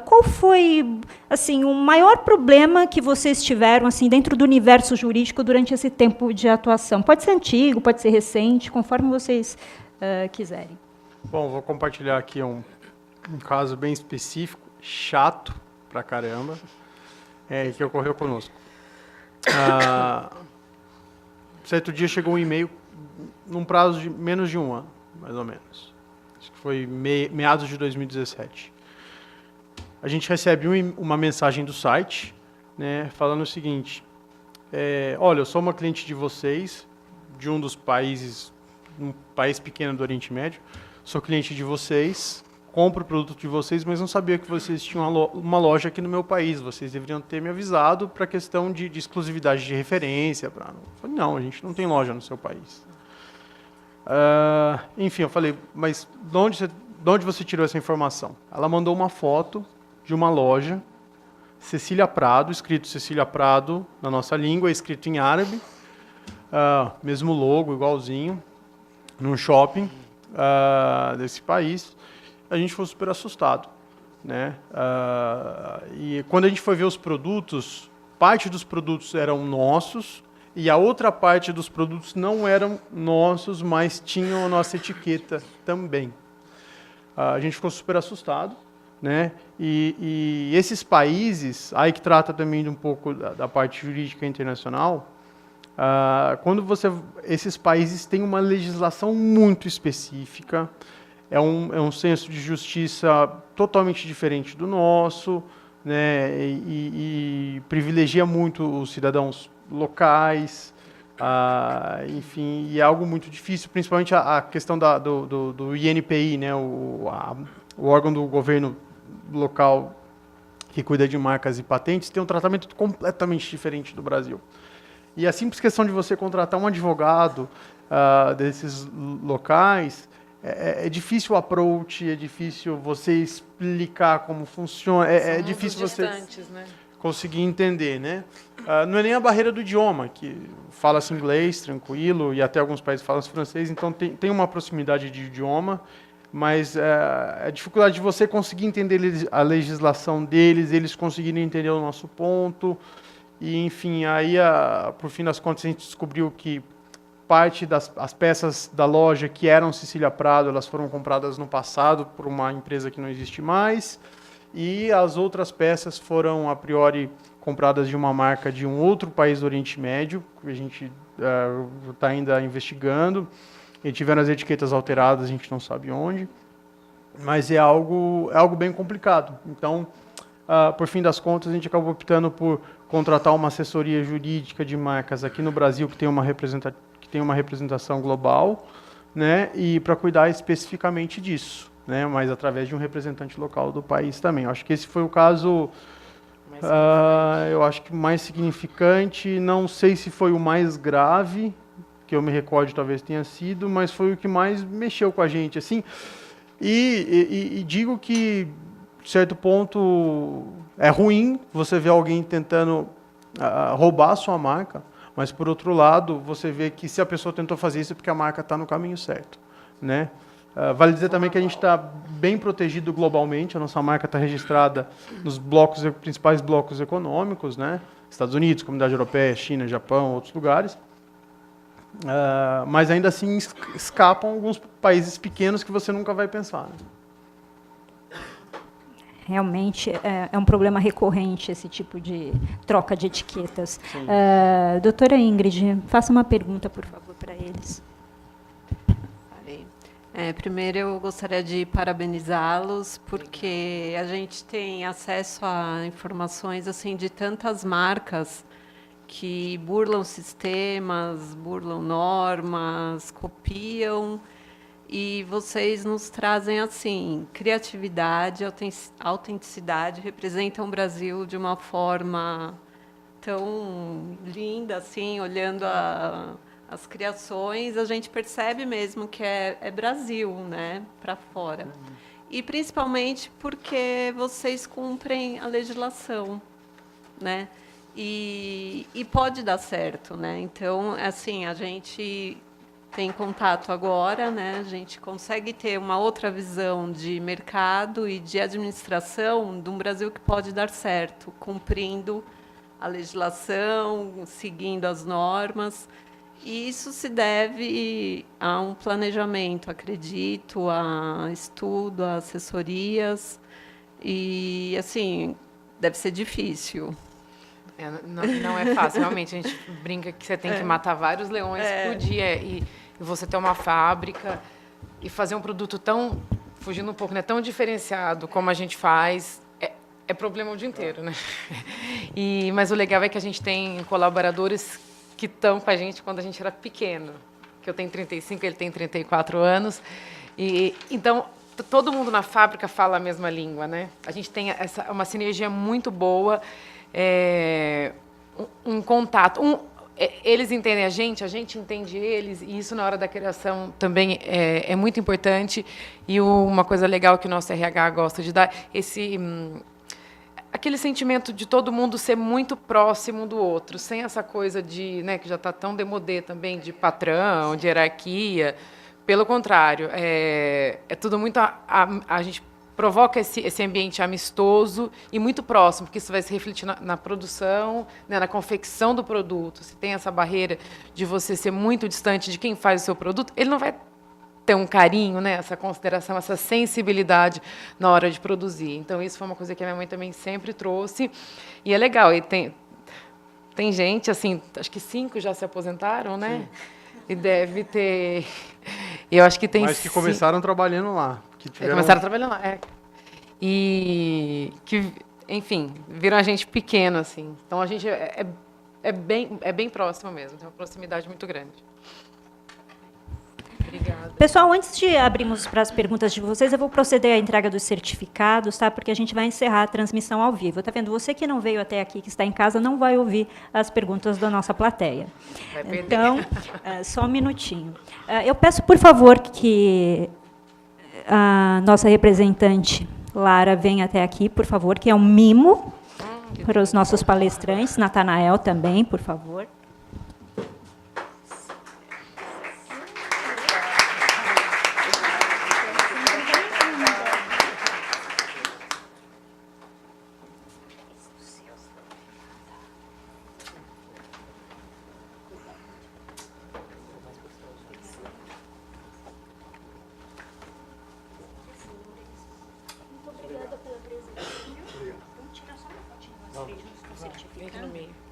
qual foi, assim, o maior problema que vocês tiveram, assim, dentro do universo jurídico durante esse tempo de atuação. Pode ser antigo, pode ser recente, conforme vocês quiserem. Bom, vou compartilhar aqui um caso bem específico, chato pra caramba, que ocorreu conosco. Certo dia chegou um e-mail num prazo de menos de um ano, mais ou menos. Acho que foi meados de 2017. A gente recebe uma mensagem do site, né, falando o seguinte: olha, eu sou uma cliente de vocês, de um dos países, um país pequeno do Oriente Médio. Sou cliente de vocês, compro o produto de vocês, mas não sabia que vocês tinham uma loja aqui no meu país. Vocês deveriam ter me avisado para a questão de exclusividade de referência. Eu falei, não, a gente não tem loja no seu país. Enfim, eu falei, mas de onde você tirou essa informação? Ela mandou uma foto de uma loja, Cecília Prado, escrito Cecília Prado na nossa língua, escrito em árabe, mesmo logo, igualzinho, num shopping desse país. A gente foi super assustado, né? E quando a gente foi ver os produtos, parte dos produtos eram nossos e a outra parte dos produtos não eram nossos, mas tinham a nossa etiqueta também. A gente ficou super assustado, né? E esses países, aí que trata também de um pouco da parte jurídica internacional, esses países têm uma legislação muito específica, é um senso de justiça totalmente diferente do nosso, né, e privilegia muito os cidadãos locais, enfim, e é algo muito difícil, principalmente a questão do INPI, né, o órgão do governo local que cuida de marcas e patentes, tem um tratamento completamente diferente do Brasil. E a simples questão de você contratar um advogado desses locais, é difícil o approach, é difícil você explicar como funciona, é difícil você né? conseguir entender, né? Não é nem a barreira do idioma, que fala-se inglês, tranquilo, e até alguns países falam francês, então tem uma proximidade de idioma, mas a dificuldade de você conseguir entender a legislação deles, eles conseguirem entender o nosso ponto, e enfim, aí por fim das contas a gente descobriu que parte das peças da loja que eram Cecília Prado, elas foram compradas no passado por uma empresa que não existe mais, e as outras peças foram, a priori, compradas de uma marca de um outro país do Oriente Médio, que a gente está ainda investigando, e tiveram as etiquetas alteradas, a gente não sabe onde, mas é algo bem complicado. Então, por fim das contas, a gente acabou optando por contratar uma assessoria jurídica de marcas aqui no Brasil, que tem uma representação global, né, e para cuidar especificamente disso, né, mas através de um representante local do país também. Eu acho que esse foi o caso, eu acho que mais significante, não sei se foi o mais grave, que eu me recorde talvez tenha sido, mas foi o que mais mexeu com a gente, assim, e digo que, de certo ponto, é ruim você ver alguém tentando roubar a sua marca, mas, por outro lado, você vê que se a pessoa tentou fazer isso é porque a marca está no caminho certo, né? Vale dizer também que a gente está bem protegido globalmente, a nossa marca está registrada nos principais blocos econômicos, né? Estados Unidos, Comunidade Europeia, China, Japão, outros lugares. Mas ainda assim escapam alguns países pequenos que você nunca vai pensar, né? Realmente é um problema recorrente esse tipo de troca de etiquetas. Doutora Ingrid, faça uma pergunta, por favor, para eles. Primeiro, eu gostaria de parabenizá-los, porque a gente tem acesso a informações assim de tantas marcas que burlam sistemas, burlam normas, copiam. E vocês nos trazem, assim, criatividade, autenticidade, representam o Brasil de uma forma tão linda, assim, olhando as criações, a gente percebe mesmo que é Brasil, né, para fora. E principalmente porque vocês cumprem a legislação, né, e pode dar certo, né. Então, assim, a gente tem contato agora, né? A gente consegue ter uma outra visão de mercado e de administração de um Brasil que pode dar certo, cumprindo a legislação, seguindo as normas. E isso se deve a um planejamento, acredito, a estudo, a assessorias. E, assim, deve ser difícil. Não é fácil, realmente. A gente brinca que você tem que matar vários leões por dia e você ter uma fábrica e fazer um produto tão, fugindo um pouco, né, tão diferenciado como a gente faz, é problema o dia inteiro, né? Mas o legal é que a gente tem colaboradores que estão com a gente quando a gente era pequeno, que eu tenho 35, ele tem 34 anos, e então todo mundo na fábrica fala a mesma língua, né? A gente tem uma sinergia muito boa, um contato, eles entendem a gente entende eles, e isso na hora da criação também é muito importante. E uma coisa legal que o nosso RH gosta de dar, aquele sentimento de todo mundo ser muito próximo do outro, sem essa coisa de, né, que já está tão demodê também, de patrão, de hierarquia. Pelo contrário, é tudo muito... A gente provoca esse ambiente amistoso e muito próximo, porque isso vai se refletir na produção, né, na confecção do produto. Se tem essa barreira de você ser muito distante de quem faz o seu produto, ele não vai ter um carinho, né, essa consideração, essa sensibilidade na hora de produzir. Então, isso foi uma coisa que a minha mãe também sempre trouxe. E é legal. E tem gente, assim, acho que 5 já se aposentaram, né? Sim. E deve ter... Eu acho que tem... Mas que começaram trabalhando lá. Começaram trabalhando lá, E que, enfim, viram a gente pequeno, assim. Então, a gente é bem próximo mesmo, tem uma proximidade muito grande. Obrigada. Pessoal, antes de abrirmos para as perguntas de vocês, eu vou proceder à entrega dos certificados, tá? Porque a gente vai encerrar a transmissão ao vivo. Tá vendo? Você que não veio até aqui, que está em casa, não vai ouvir as perguntas da nossa plateia. Vai perder. Então, só um minutinho. Eu peço, por favor, que a nossa representante, Lara, venha até aqui, por favor, que é um mimo para os nossos palestrantes. Natanael também, por favor. Vende no meio.